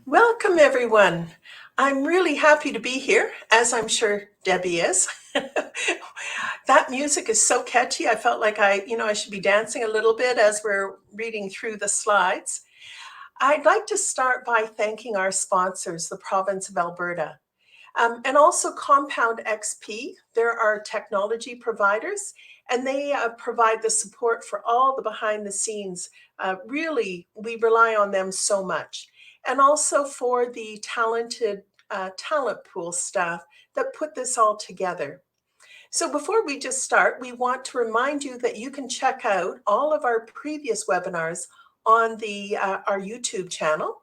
Welcome, everyone. I'm really happy to be here, as I'm sure Debbie is. That music is so catchy. I felt like I should be dancing a little bit as we're reading through the slides. I'd like to start by thanking our sponsors, the province of Alberta, and also Compound XP. They're our technology providers, and they provide the support for all the behind the scenes. Really, we rely on them so much. And also for the talented talent pool staff that put this all together. So before we just start, we want to remind you that you can check out all of our previous webinars on our YouTube channel.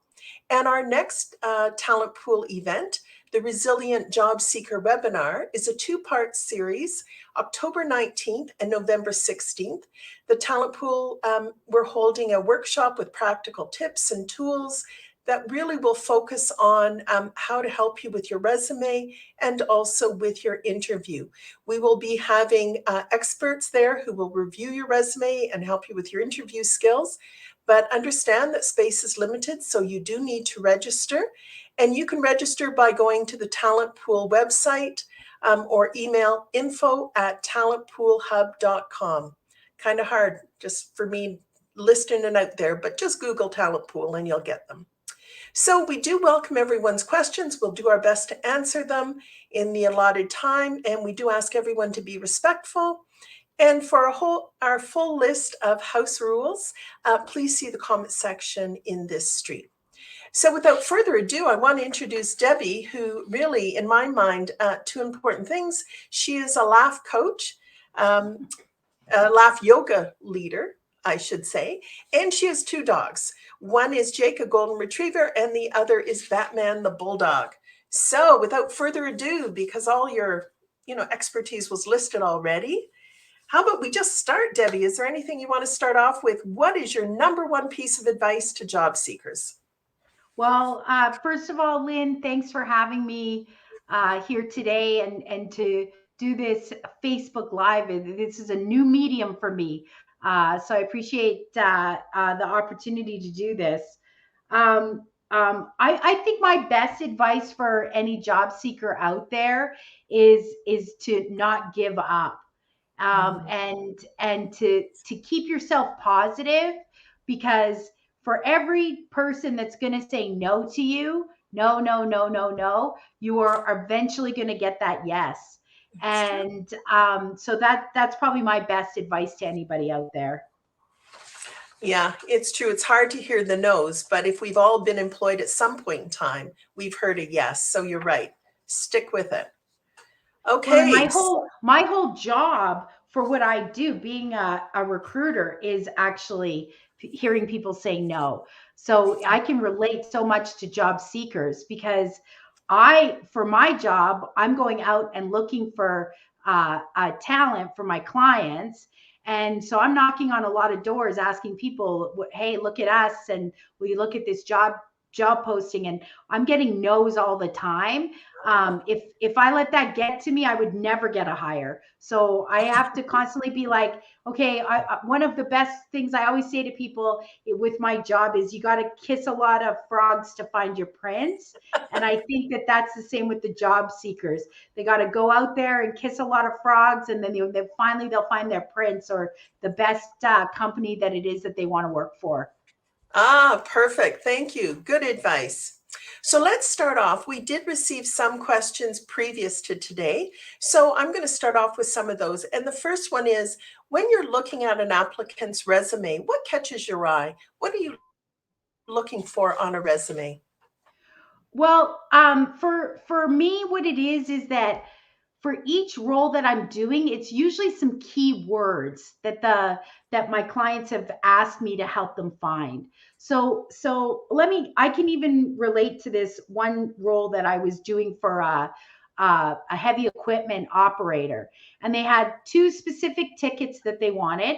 And our next talent pool event, the Resilient Job Seeker webinar, is a two-part series, October 19th and November 16th. The talent pool, we're holding a workshop with practical tips and tools that really will focus on how to help you with your resume and also with your interview. We will be having experts there who will review your resume and help you with your interview skills. But understand that space is limited, so you do need to register. And you can register by going to the Talent Pool website or email info@talentpoolhub.com. Kind of hard just for me listing it out there, but just Google Talent Pool and you'll get them. So we do welcome everyone's questions. We'll do our best to answer them in the allotted time, and we do ask everyone to be respectful. And for our full list of house rules, please see the comment section in this stream. So without further ado, I want to introduce Debbie, who really, in my mind, two important things. She is a laugh coach, a laugh yoga leader, I should say, and she has two dogs. One is Jake, a golden retriever, and the other is Batman, the bulldog. So without further ado, because all your expertise was listed already, how about we just start, Debbie? Is there anything you want to start off with? What is your number one piece of advice to job seekers? Well, first of all, Lynn, thanks for having me here today and to do this Facebook Live. This is a new medium for me. So I appreciate the opportunity to do this. I think my best advice for any job seeker out there is to not give up and to keep yourself positive, because for every person that's going to say no to you, no, no, no, no, no, you are eventually going to get that yes. And so that's probably my best advice to anybody out there. Yeah, it's true. It's hard to hear the no's, but if we've all been employed at some point in time, we've heard a yes. So you're right. Stick with it. Well, and Okay. my whole job for what I do, being a recruiter, is actually hearing people say no. So I can relate so much to job seekers, because for my job, I'm going out and looking for talent for my clients. And so I'm knocking on a lot of doors asking people, hey, look at us, and will you look at this job posting? And I'm getting no's all the time. If I let that get to me, I would never get a hire. So I have to constantly be like, okay, one of the best things I always say to people with my job is you got to kiss a lot of frogs to find your prince. And I think that that's the same with the job seekers. They got to go out there and kiss a lot of frogs, and then finally they'll find their prince, or the best company that it is that they want to work for. Ah, perfect. Thank you. Good advice. So let's start off. We did receive some questions previous to today. So I'm going to start off with some of those. And the first one is, when you're looking at an applicant's resume, what catches your eye? What are you looking for on a resume? Well, for me, what it is that for each role that I'm doing, it's usually some key words that my clients have asked me to help them find. So I can even relate to this one role that I was doing for a heavy equipment operator, and they had two specific tickets that they wanted.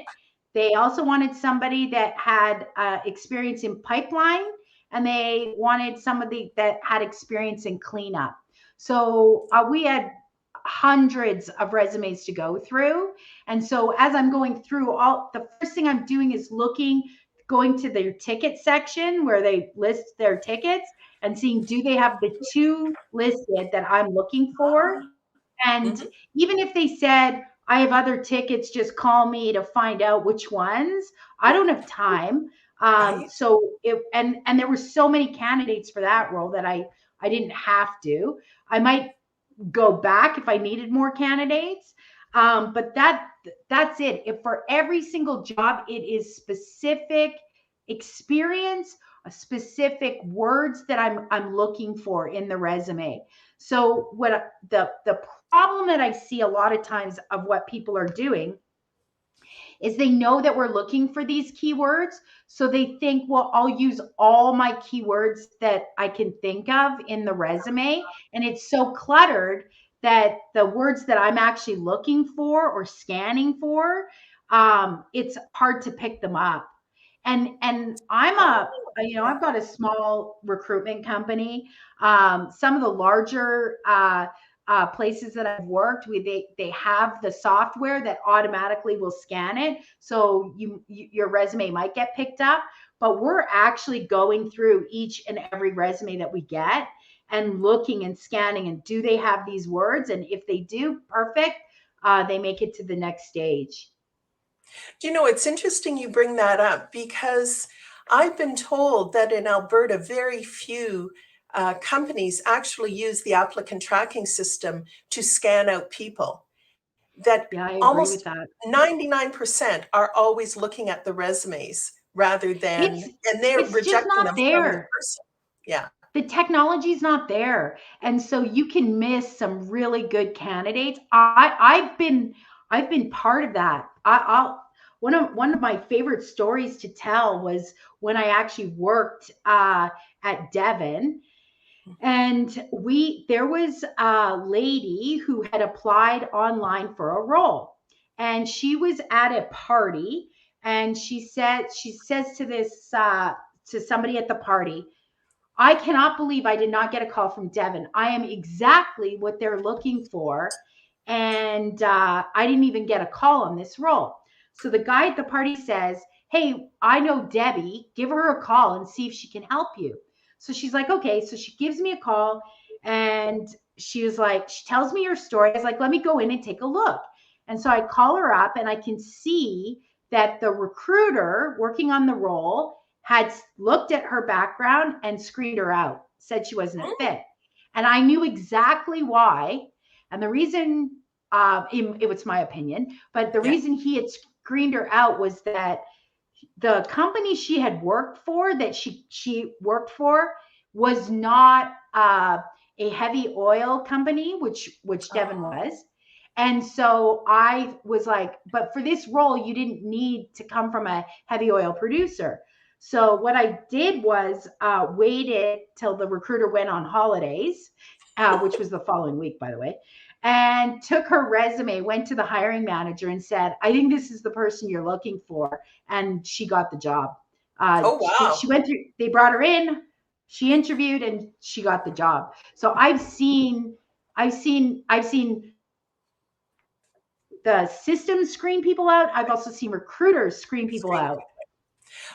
They also wanted somebody that had experience in pipeline, and they wanted somebody that had experience in cleanup. So we had hundreds of resumes to go through. And so as I'm going through, the first thing I'm doing is looking going to their ticket section where they list their tickets and seeing, do they have the 2 listed that I'm looking for? And Mhm. even if they said, I have other tickets, just call me to find out which ones, I don't have time. Right. So and there were so many candidates for that role that I didn't have to. I might go back if I needed more candidates. But that's it. If for every single job, it is specific experience, specific words that I'm looking for in the resume. So what the problem that I see a lot of times of what people are doing is they know that we're looking for these keywords. So they think, well, I'll use all my keywords that I can think of in the resume. And it's so cluttered that the words that I'm actually looking for or scanning for, it's hard to pick them up. And I've got a small recruitment company. Some of the larger places that I've worked with, they have the software that automatically will scan it, so your resume might get picked up. But we're actually going through each and every resume that we get and looking and scanning, and do they have these words? And if they do, perfect. They make it to the next stage. Do you know, it's interesting you bring that up because I've been told that in Alberta, very few companies actually use the applicant tracking system to scan out people. That Yeah, I agree with almost that. 99% are always looking at the resumes rather than, It's and they're it's just rejecting not them from the there. person. Yeah. The technology's not there, and so you can miss some really good candidates. I've been part of that. I'll one of my favorite stories to tell was when I actually worked at Devon, and we there was a lady who had applied online for a role, and she was at a party, and she says to this to somebody at the party, I cannot believe I did not get a call from Devon. I am exactly what they're looking for. And I didn't even get a call on this role. So the guy at the party says, hey, I know Debbie. Give her a call and see if she can help you. So she's like, okay. So she gives me a call, and she was like, she tells me her story. I was like, let me go in and take a look. And so I call her up, and I can see that the recruiter working on the role had looked at her background and screened her out, said she wasn't a fit. And I knew exactly why. And the reason, it was my opinion, but the Yeah. reason he had screened her out was that the company she had worked for, that she worked for, was not a heavy oil company, which Devon Oh, was. And so I was like, but for this role, you didn't need to come from a heavy oil producer. So what I did was waited till the recruiter went on holidays, which was the following week, by the way, and took her resume, went to the hiring manager and said, I think this is the person you're looking for. And she got the job. oh She wow. went through, they brought her in, she interviewed, and she got the job. So I've seen the system screen people out. I've also seen recruiters screen people Screen. out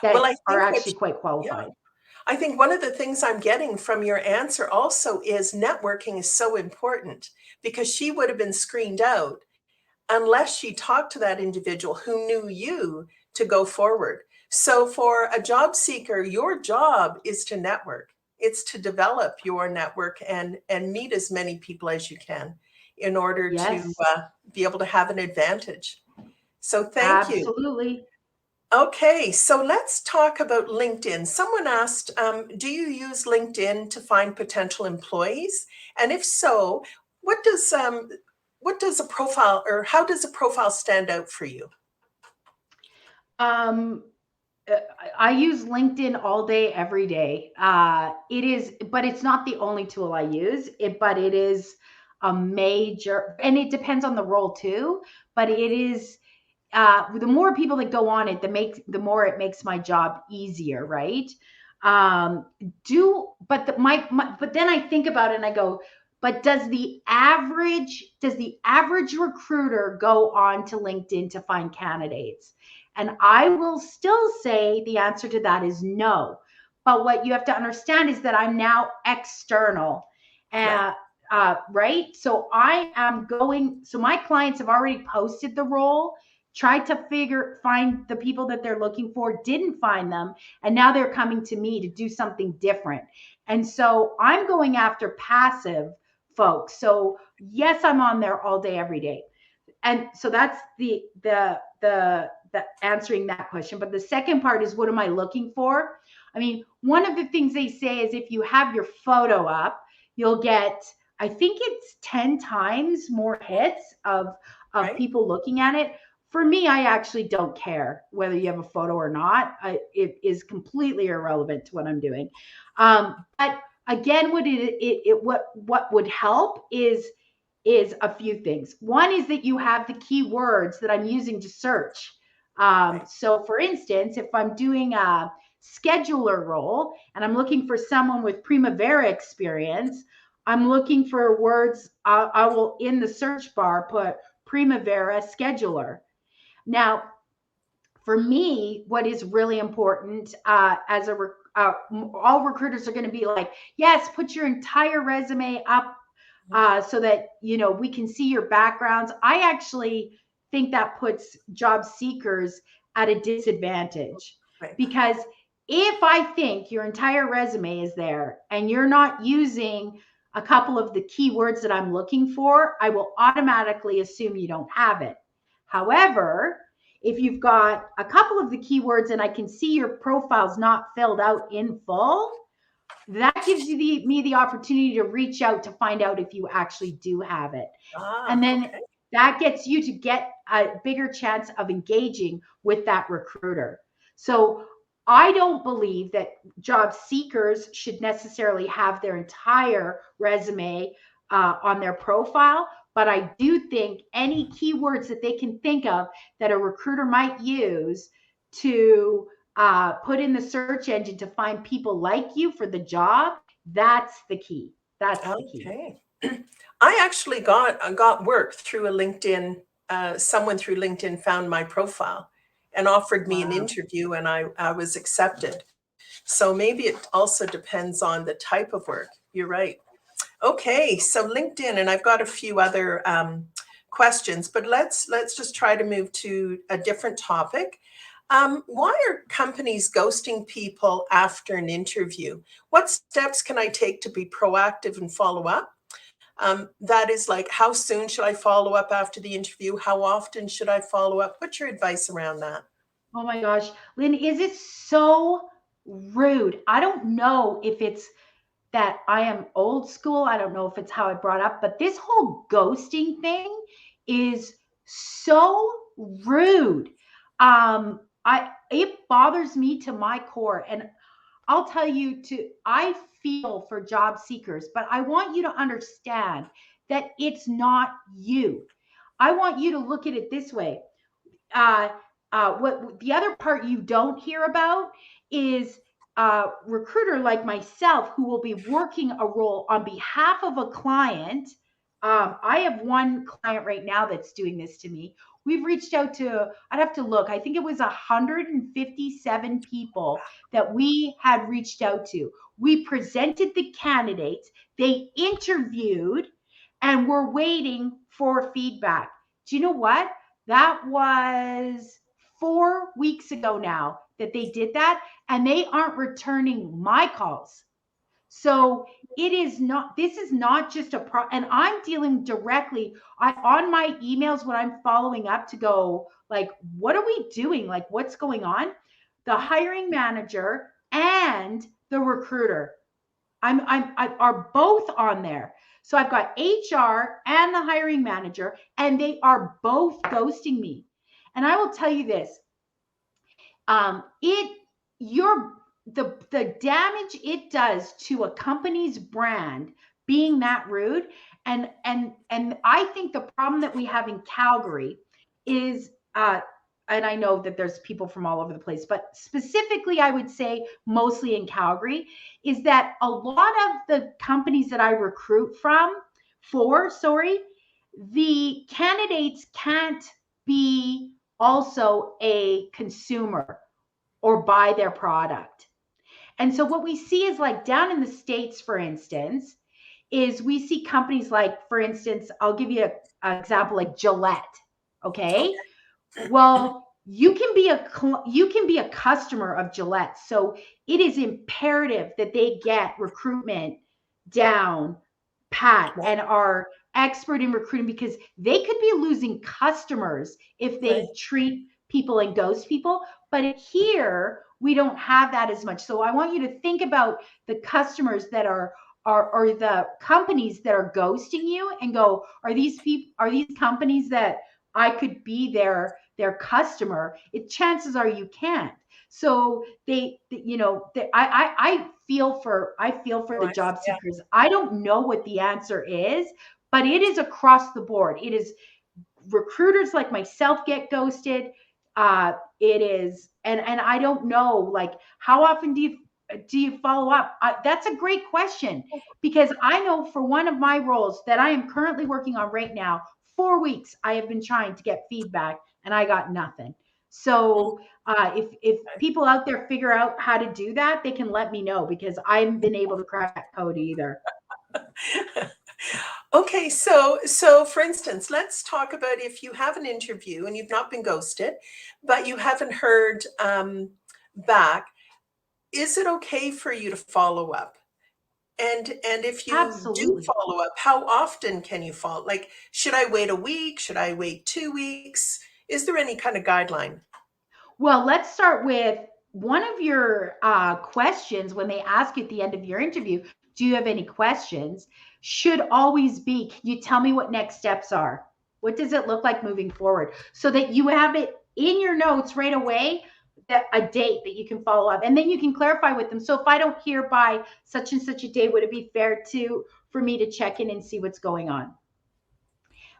Well, that I are think what, actually quite yeah. qualified. I think one of the things I'm getting from your answer also is networking is so important because she would have been screened out unless she talked to that individual who knew you to go forward. So for a job seeker, your job is to network. It's to develop your network and meet as many people as you can in order to Yes, be able to have an advantage. So thank you. absolutely. Okay, so let's talk about LinkedIn. Someone asked, do you use LinkedIn to find potential employees? And if so, what does a profile or how does a profile stand out for you? Um, I use LinkedIn all day, every day. It is, but it's not the only tool I use. But it is a major, and it depends on the role too. But it is, the more people that go on it, the more it makes my job easier, right? But then I think about it and I go, but does the average recruiter go on to LinkedIn to find candidates? And I will still say the answer to that is no. But what you have to understand is that I'm now external. Right. Right. So I am going, so my clients have already posted the role, tried to find the people that they're looking for, didn't find them. And now they're coming to me to do something different. And so I'm going after passive folks. So yes, I'm on there all day, every day. And so that's the answering that question. But the second part is, what am I looking for? I mean, one of the things they say is if you have your photo up, you'll get, I think it's 10 times more hits of Right. people looking at it. For me, I actually don't care whether you have a photo or not. It is completely irrelevant to what I'm doing. But again, what would help is a few things. One is that you have the keywords that I'm using to search. Right. So for instance, if I'm doing a scheduler role and I'm looking for someone with Primavera experience, I'm looking for words. I will, in the search bar, put Primavera scheduler. Now, for me, what is really important all recruiters are going to be like, yes, put your entire resume up so that we can see your backgrounds. I actually think that puts job seekers at a disadvantage, Right. because if I think your entire resume is there and you're not using a couple of the keywords that I'm looking for, I will automatically assume you don't have it. However, if you've got a couple of the keywords and I can see your profile's not filled out in full, that gives me the opportunity to reach out to find out if you actually do have it. And then Okay. that gets you to get a bigger chance of engaging with that recruiter. So I don't believe that job seekers should necessarily have their entire resume on their profile, but I do think any keywords that they can think of that a recruiter might use to put in the search engine to find people like you for the job, that's the key. That's the key. Okay. I actually got work through a LinkedIn. Someone through LinkedIn found my profile and offered me an Wow. interview, and I was accepted. So maybe it also depends on the type of work. You're right. Okay, so LinkedIn, and I've got a few other questions, but let's just try to move to a different topic. Why are companies ghosting people after an interview? What steps can I take to be proactive and follow up? That is like, how soon should I follow up after the interview? How often should I follow up? What's your advice around that? Oh my gosh, Lynn, is it so rude? I don't know if it's that I am old school. I don't know if it's how I brought up, but this whole ghosting thing is so rude. It bothers me to my core. And I'll tell you I feel for job seekers, but I want you to understand that it's not you. I want you to look at it this way. Uh, what the other part you don't hear about is a recruiter like myself who will be working a role on behalf of a client. I have one client right now that's doing this to me. We've reached out to, I'd have to look, I think it was 157 people that we had reached out to. We presented the candidates, they interviewed, and we're waiting for feedback. Do you know what? That was 4 weeks ago now that they did that, and they aren't returning my calls. So this is not just and I'm dealing directly on my emails when I'm following up to go, like, what are we doing? Like, what's going on? The hiring manager and the recruiter I are both on there. So I've got HR and the hiring manager, and they are both ghosting me. And I will tell you this: it your the damage it does to a company's brand being that rude, and I think the problem that we have in Calgary is and I know that there's people from all over the place, but specifically, I would say mostly in Calgary, is that a lot of the companies that I recruit the candidates can't be also a consumer or buy their product. And so what we see is like down in the States, for instance, is we see companies like, for instance, I'll give you an example like Gillette. Okay. Well, you can be a customer of Gillette. So it is imperative that they get recruitment down pat Right. and are expert in recruiting, because they could be losing customers if Right. they treat people and ghost people. But here we don't have that as much. So I want you to think about the customers that are the companies that are ghosting you, and go, are these companies that I could be their customer? Chances are you can't. So I feel for the Right. job Yeah. seekers. I don't know what the answer is, but it is across the board. It is recruiters like myself get ghosted. It is, and I don't know, like, how often do you follow up? That's a great question, because I know for one of my roles that I am currently working on right now, 4 weeks I have been trying to get feedback and I got nothing. So if people out there figure out how to do that, they can let me know, because I haven't been able to crack that code either. Okay, so for instance, let's talk about if you have an interview and you've not been ghosted, but you haven't heard back. Is it okay for you to follow up? And if you do Absolutely. follow up, how often can you follow? Like, should I wait a week? Should I wait 2 weeks? Is there any kind of guideline? Well, let's start with one of your questions when they ask you at the end of your interview, do you have any questions? Should always be, can you tell me what next steps are? What does it look like moving forward? So that you have it in your notes right away, that a date that you can follow up. And then you can clarify with them. So if I don't hear by such and such a day, would it be fair for me to check in and see what's going on?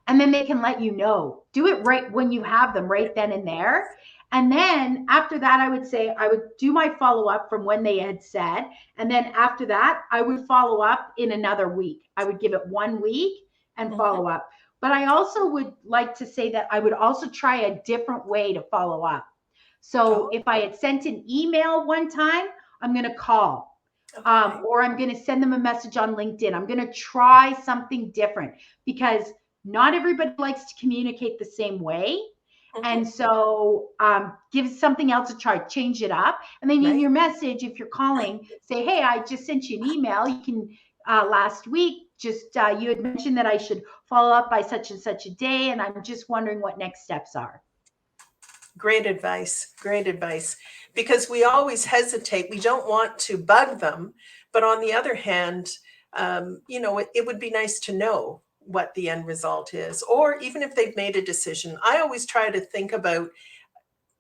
And then they can let you know. Do it right when you have them, right then and there. And then after that, I would say I would do my follow up from when they had said. And then after that, I would follow up in another week. I would give it 1 week and Mhm. follow up. But I also would like to say that I would also try a different way to follow up. So Oh, if I had sent an email one time, I'm going to call, okay. or I'm going to send them a message on LinkedIn. I'm going to try something different, because not everybody likes to communicate the same way. Mhm. And so give something else a try, change it up. And then in Right. your message, if you're calling, say, hey, I just sent you an email. You can, last week, just you had mentioned that I should follow up by such and such a day. And I'm just wondering what next steps are. Great advice. Great advice. Because we always hesitate. We don't want to bug them. But on the other hand, it would be nice to know what the end result is, or even if they've made a decision. I always try to think about,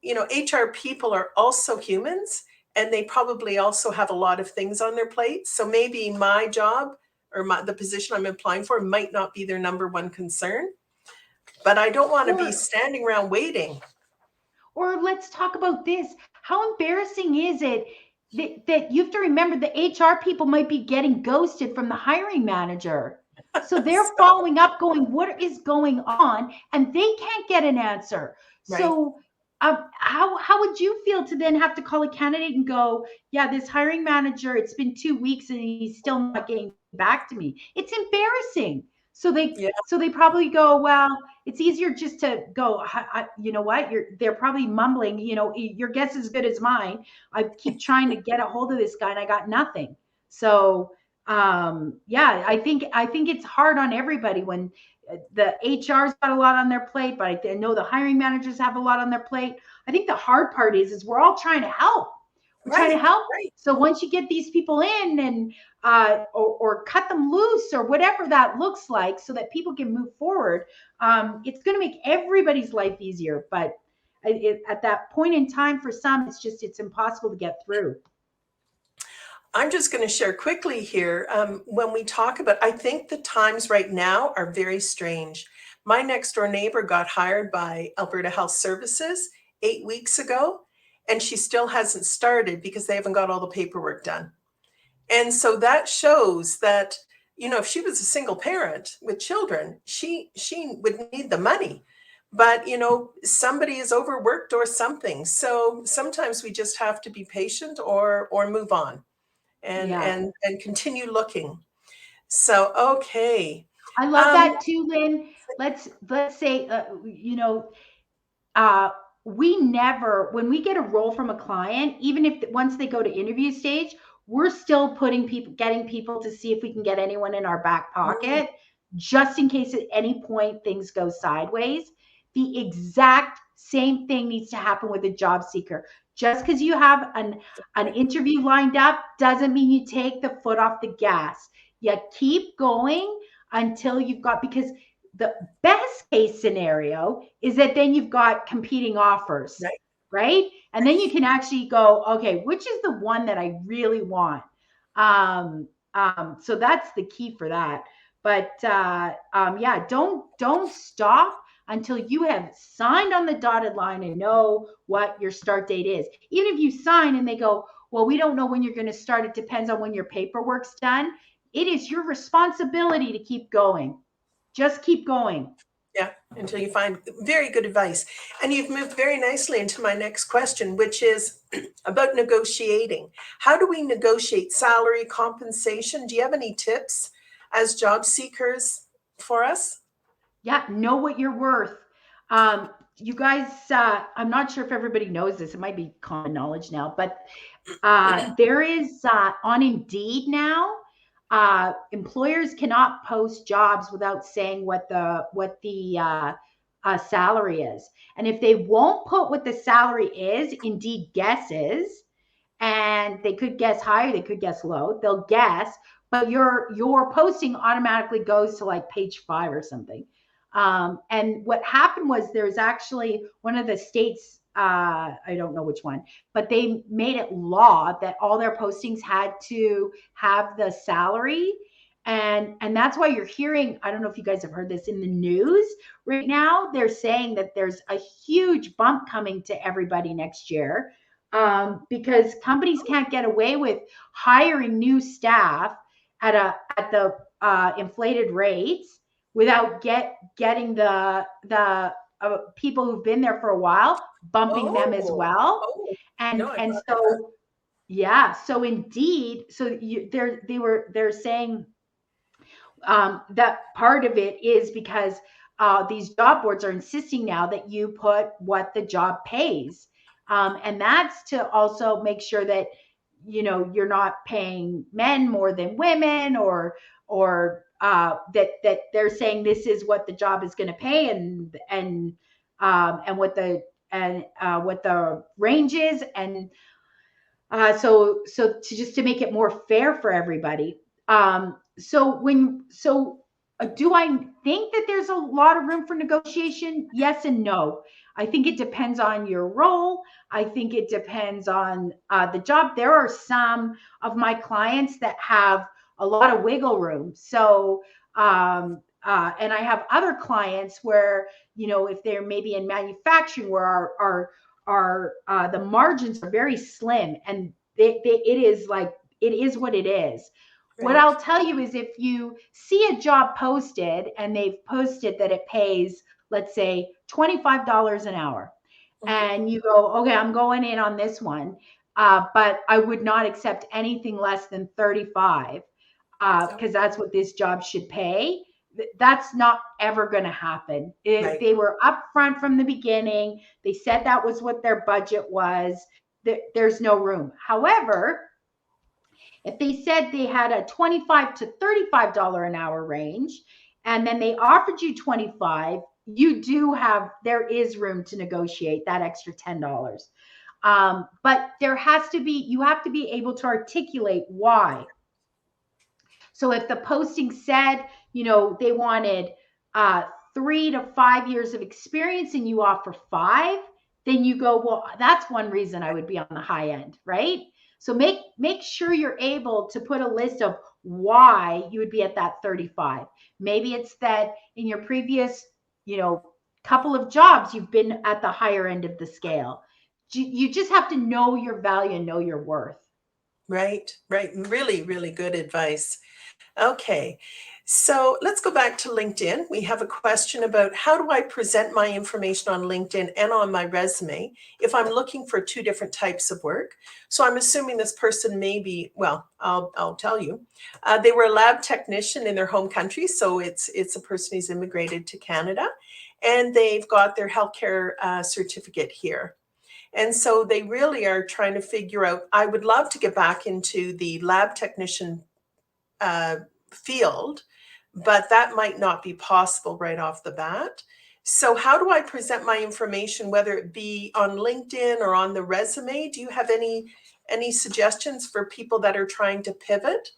HR people are also humans and they probably also have a lot of things on their plate. So maybe my job or the position I'm applying for might not be their number one concern, but I don't want to be Or standing around waiting. Or let's talk about this. How embarrassing is it that you have to remember the HR people might be getting ghosted from the hiring manager? So they're So, following up, going, what is going on? And they can't get an answer. right. So how would you feel to then have to call a candidate and go, yeah, this hiring manager, it's been 2 weeks and he's still not getting back to me? It's embarrassing. Yeah. So they probably go, well, it's easier just to go, you know what, they're probably mumbling, your guess is as good as mine. I keep trying to get a hold of this guy and I got nothing. So yeah, I think it's hard on everybody when the HR's got a lot on their plate, but I know the hiring managers have a lot on their plate. I think the hard part is we're all trying to help. We're trying to Right. help. Right. So once you get these people in, and or cut them loose, or whatever that looks like, so that people can move forward, it's going to make everybody's life easier. But at that point in time, for some, it's impossible to get through. I'm just going to share quickly here. When we talk about, I think the times right now are very strange. My next door neighbor got hired by Alberta Health Services 8 weeks ago, and she still hasn't started because they haven't got all the paperwork done. And so that shows that, if she was a single parent with children, she would need the money. but somebody is overworked or something. So sometimes we just have to be patient or move on and Yeah. and continue looking. So okay. I love Um, that too, Lynn. Let's say, uh, we never, when we get a role from a client, even if once they go to interview stage, we're still getting people to see if we can get anyone in our back mm, pocket, just in case at any point things go sideways. The exact same thing needs to happen with a job seeker. Just because you have an interview lined up doesn't mean you take the foot off the gas. You keep going until you've got, because the best case scenario is that then you've got competing offers, right. right? And then you can actually go, okay, which is the one that I really want? So that's the key for that. But yeah, don't stop until you have signed on the dotted line and know what your start date is. Even if you sign and they go, well, we don't know when you're going to start. It depends on when your paperwork's done. It is your responsibility to keep going. Just keep going. Yeah, until you find very good advice. And you've moved very nicely into my next question, which is about negotiating. How do we negotiate salary, compensation? Do you have any tips as job seekers for us? Yeah, know what you're worth. You guys, I'm not sure if everybody knows this. It might be common knowledge now, but there is on Indeed now. Employers cannot post jobs without saying what the salary is, and if they won't put what the salary is, Indeed guesses, and they could guess higher, they could guess low. They'll guess, but your posting automatically goes to like page 5 or something. And what happened was there's actually one of the states, I don't know which one, but they made it law that all their postings had to have the salary. And that's why you're hearing, I don't know if you guys have heard this in the news right now. They're saying that there's a huge bump coming to everybody next year, because companies can't get away with hiring new staff at the inflated rates without getting the people who've been there for a while, bumping them as Oh, well. oh, no, And I've and not heard that. so yeah, so Indeed, they're saying, that part of it is because these job boards are insisting now that you put what the job pays, and that's to also make sure that you're not paying men more than women, or that they're saying this is what the job is going to pay, and what the range is, and so to just to make it more fair for everybody. Do I think that there's a lot of room for negotiation? Yes and no. I think it depends on your role. I think it depends on the job. There are some of my clients that have a lot of wiggle room. And I have other clients where, if they're maybe in manufacturing, where our the margins are very slim, and it is what it is. What Right. I'll tell you is, if you see a job posted and they've posted that it pays, let's say, $25 an hour, Mhm. and you go, okay, I'm going in on this one, but I would not accept anything less than 35, Oh, because that's what this job should pay. That's not ever going to happen. right. They were upfront from the beginning. They said that was what their budget was. There's no room. However, if they said they had a $25 to $35 an hour range, and then they offered you 25, there is room to negotiate that extra $10. But you have to be able to articulate why. So if the posting said, they wanted uh, 3 to 5 years of experience and you offer 5, then you go, well, that's one reason I would be on the high end, right? So make sure you're able to put a list of why you would be at that 35. Maybe it's that in your previous, couple of jobs, you've been at the higher end of the scale. You just have to know your value and know your worth. Right, right. Really, really good advice. Okay. So let's go back to LinkedIn. We have a question about how do I present my information on LinkedIn and on my resume if I'm looking for two different types of work. So I'm assuming this person may be, well, I'll tell you, they were a lab technician in their home country. So it's a person who's immigrated to Canada, and they've got their healthcare certificate here. And so they really are trying to figure out, I would love to get back into the lab technician uh, field, but that might not be possible right off the bat. So, how do I present my information, whether it be on LinkedIn or on the resume? Do you have any suggestions for people that are trying to pivot?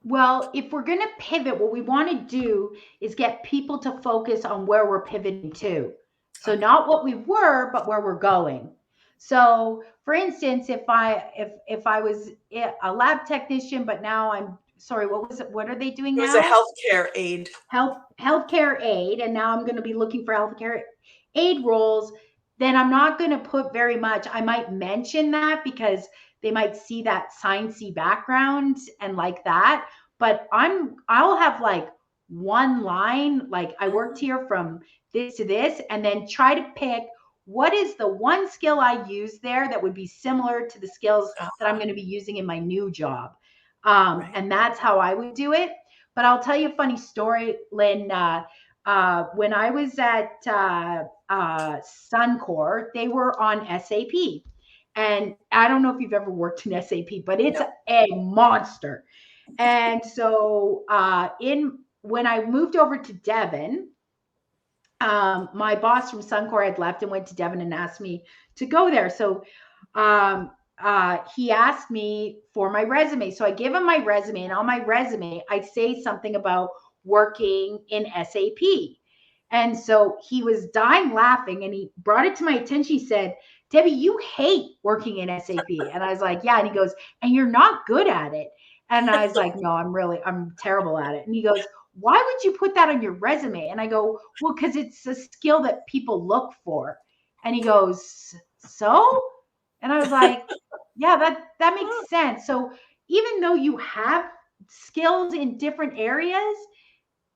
Well, if we're going to pivot, what we want to do is get people to focus on where we're pivoting to. So Okay. not what we were, but where we're going. So, for instance, if I was a lab technician, but now I'm sorry, what was it? What are they doing It was a now? healthcare aide. Healthcare aid, and now I'm going to be looking for healthcare aid roles. Then I'm not going to put very much. I might mention that because they might see that sciencey background and like that. But I'll have like one line, like I worked here from this to this, and then try to pick what is the one skill I use there that would be similar to the skills that I'm going to be using in my new job. Right. And that's how I would do it. But I'll tell you a funny story, Lynn. When I was at Suncor, they were on SAP. And I don't know if you've ever worked in SAP, but it's No. a monster. And so in when I moved over to Devon, my boss from Suncor had left and went to Devon and asked me to go there. So he asked me for my resume. So I give him my resume, and on my resume, I say something about working in SAP. And so he was dying laughing, and he brought it to my attention. He said, Debbie, you hate working in SAP. And I was like, yeah. And he goes, and you're not good at it. And I was like, no, I'm terrible at it. And he goes, why would you put that on your resume? And I go, well, because it's a skill that people look for. And he goes, so? And I was like, yeah, that makes sense. So even though you have skills in different areas,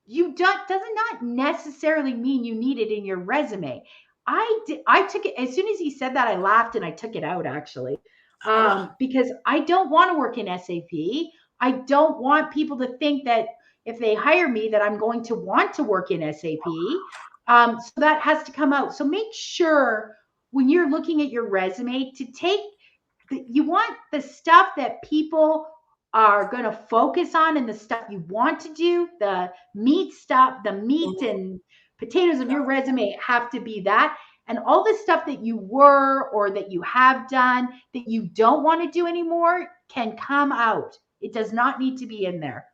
you does not necessarily mean you need it in your resume. I took it as soon as he said that. I laughed and I took it out actually, Ah, because I don't want to work in SAP. I don't want people to think that if they hire me that I'm going to want to work in SAP. So that has to come out. So make sure when you're looking at your resume to take you want the stuff that people are going to focus on and the stuff you want to do, the meat stuff, the meat mhm. and potatoes of your resume have to be that. And all the stuff that you were or that you have done that you don't want to do anymore can come out. It does not need to be in there.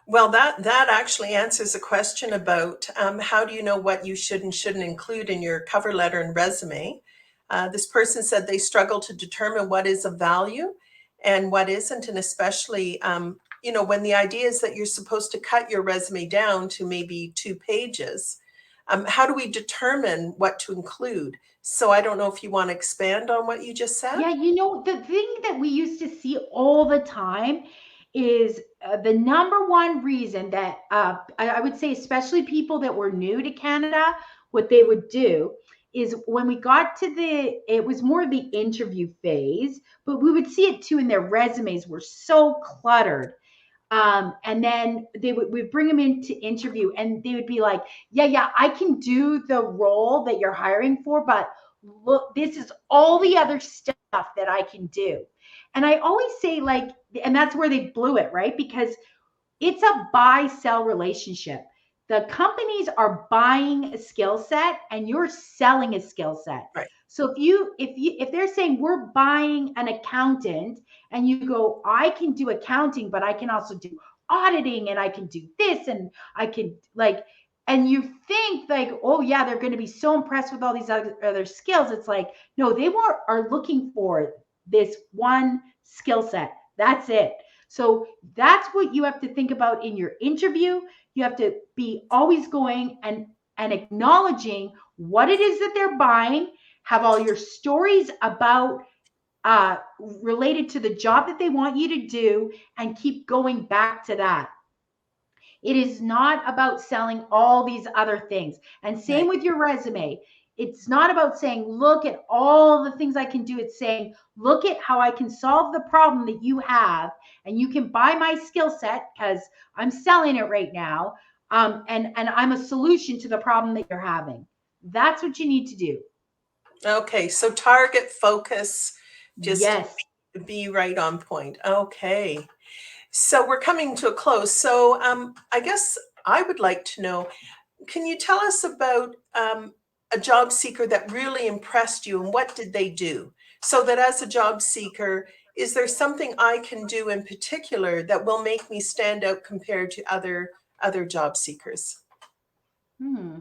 Well, that actually answers a question about how do you know what you should and shouldn't include in your cover letter and resume. This person said they struggle to determine what is of value and what isn't, and especially when the idea is that you're supposed to cut your resume down to maybe 2 pages. How do we determine what to include? So I don't know if you want to expand on what you just said. Yeah, the thing that we used to see all the time is the number one reason that I would say, especially people that were new to Canada, what they would do is when we got to it was more the interview phase, but we would see it too in their resumes were so cluttered. And then we bring them into interview and they would be like, yeah, I can do the role that you're hiring for, but look, this is all the other stuff that I can do. And I always say, like, and that's where they blew it, right? Because it's a buy sell relationship. The companies are buying a skill set and you're selling a skill set. Right. So if they're saying we're buying an accountant and you go, I can do accounting, but I can also do auditing and I can do this and I can like, and you think like, oh yeah, they're going to be so impressed with all these other skills. It's like, no, they are looking for this one skill set. That's it. So that's what you have to think about in your interview. You have to be always going and acknowledging what it is that they're buying, have all your stories about related to the job that they want you to do, and keep going back to that. It is not about selling all these other things. And same Right. with your resume. It's not about saying, look at all the things I can do. It's saying, look at how I can solve the problem that you have, and you can buy my skill set because I'm selling it right now. And I'm a solution to the problem that you're having. That's what you need to do. Okay, so target focus, just Yes. be right on point. Okay. So we're coming to a close. So I guess I would like to know, can you tell us about a job seeker that really impressed you and what did they do? So that as a job seeker, is there something I can do in particular that will make me stand out compared to other job seekers? Hmm.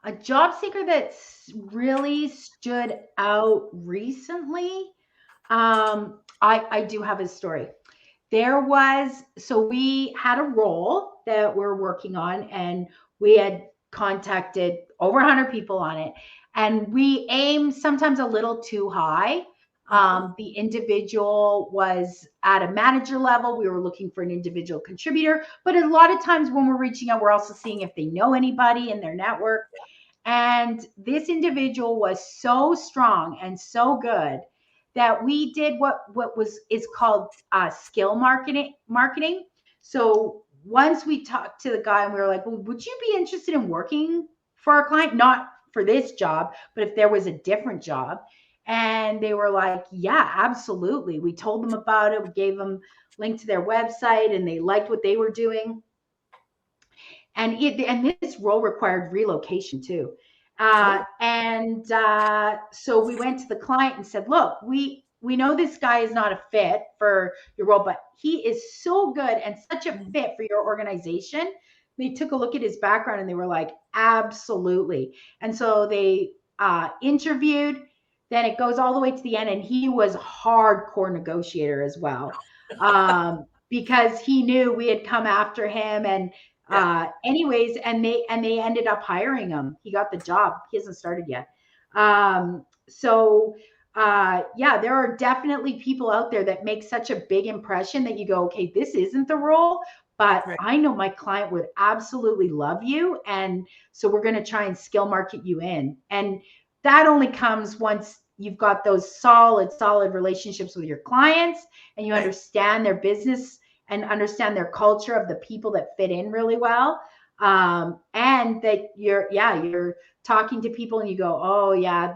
A job seeker that's really stood out recently. I do have a story. So we had a role that we're working on, and we had contacted over 100 people on it, and we aimed sometimes a little too high. Mhm. The individual was at a manager level. We were looking for an individual contributor, but a lot of times when we're reaching out, we're also seeing if they know anybody in their network. And this individual was so strong and so good that we did what was is called skill marketing. So once we talked to the guy and we were like, well, would you be interested in working for our client? Not for this job, but if there was a different job. And they were like, yeah, absolutely. We told them about it. We gave them link to their website, and they liked what they were doing. And this role required relocation too. Oh, So we went to the client and said, look, we know this guy is not a fit for your role, but he is so good and such a mm, fit for your organization. They took a look at his background and they were like, absolutely. And so they interviewed. Then it goes all the way to the end, and he was a hardcore negotiator as well, because he knew we had come after him. And yeah. anyways, and they ended up hiring him. He got the job. He hasn't started yet. Yeah, there are definitely people out there that make such a big impression that you go, okay, this isn't the role, but Right. I know my client would absolutely love you, and so we're going to try and skill market you in. And that only comes once you've got those solid relationships with your clients, and you Right. understand their business and understand their culture of the people that fit in really well. And that you're talking to people and you go, oh yeah,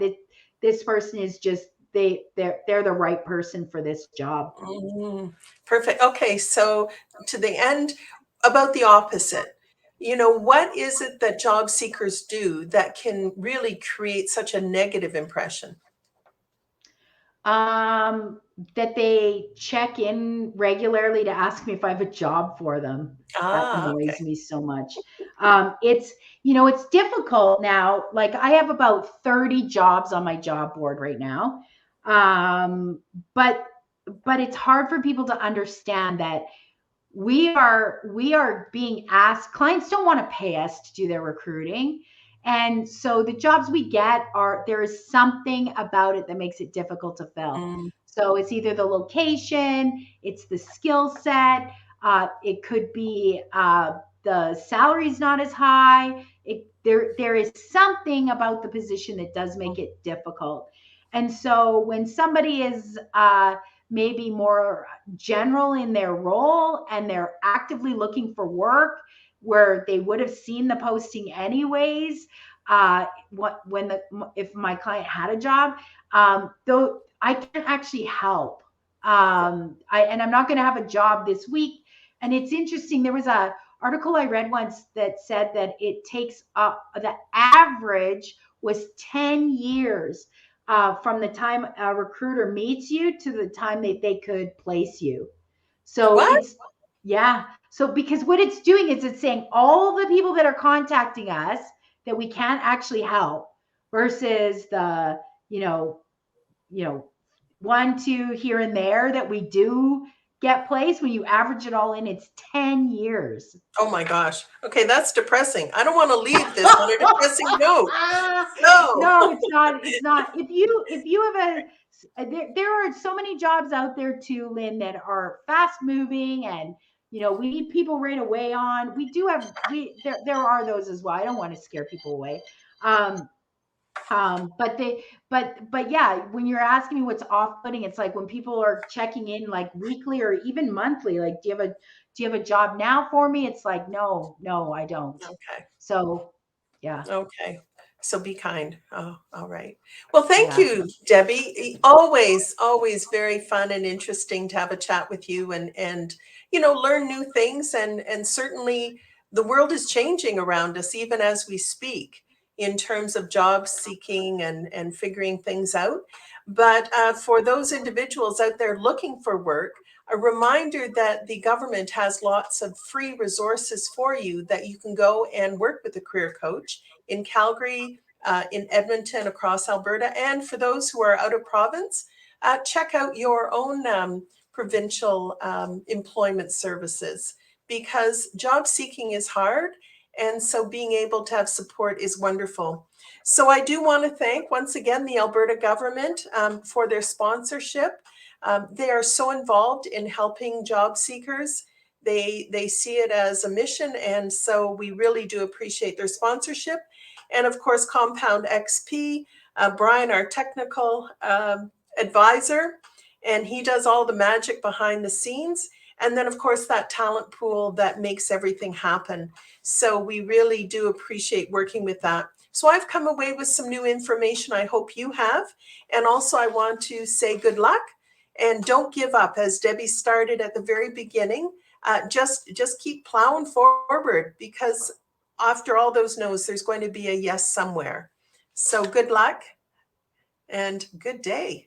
this person is just they're the right person for this job. Mm, perfect. Okay, so to the end, about the opposite. What is it that job seekers do that can really create such a negative impression? Um, that they check in regularly to ask me if I have a job for them. That Ah, okay. annoys me so much. It's difficult now. Like, I have about 30 jobs on my job board right now. Um, but but it's hard for people to understand that we are being asked. Clients don't want to pay us to do their recruiting, and so the jobs we get are, there is something about it that makes it difficult to fill. Mm, So it's either the location, it's the skill set, it could be the salary's not as high. There is something about the position that does mm, make it difficult. And so when somebody is maybe more general in their role and they're actively looking for work where they would have seen the posting anyways, when the if my client had a job, though I can't actually help. I'm not going to have a job this week. And it's interesting, there was a article I read once that said that it takes the average was 10 years from the time a recruiter meets you to the time that they could place you. So what? yeah. So because what it's doing is it's saying all the people that are contacting us that we can't actually help versus the, you know, you know, one, two here and there that we do get placed. When you average it all in, it's 10 years. Oh my gosh. Okay, that's depressing. I don't want to leave this on a depressing note. No. No, it's not. It's not. If you have there are so many jobs out there too, Lynn, that are fast moving, and We need people right away on. We do have there are those as well. I don't want to scare people away. Um, but they, but yeah, when you're asking me what's off-putting, it's like when people are checking in like weekly or even monthly, like, do you have a job now for me? It's like, no, no, I don't. Okay. So yeah, Okay. So be kind. Oh, all right. Well, thank yeah. you, Debbie. Always, always very fun and interesting to have a chat with you and learn new things and certainly the world is changing around us even as we speak in terms of job seeking and figuring things out. But for those individuals out there looking for work, a reminder that the government has lots of free resources for you that you can go and work with a career coach in Calgary, in Edmonton, across Alberta. And for those who are out of province, check out your own provincial employment services because job seeking is hard. And so being able to have support is wonderful. So I do want to thank once again the Alberta government for their sponsorship. They are so involved in helping job seekers. They see it as a mission, and so we really do appreciate their sponsorship. And of course, Compound XP, Brian, our technical advisor, and he does all the magic behind the scenes. And then, of course, that talent pool that makes everything happen. So we really do appreciate working with that. So I've come away with some new information. I hope you have. And also, I want to say good luck and don't give up. As Debbie started at the very beginning, just keep plowing forward because after all those no's, there's going to be a yes somewhere. So good luck and good day.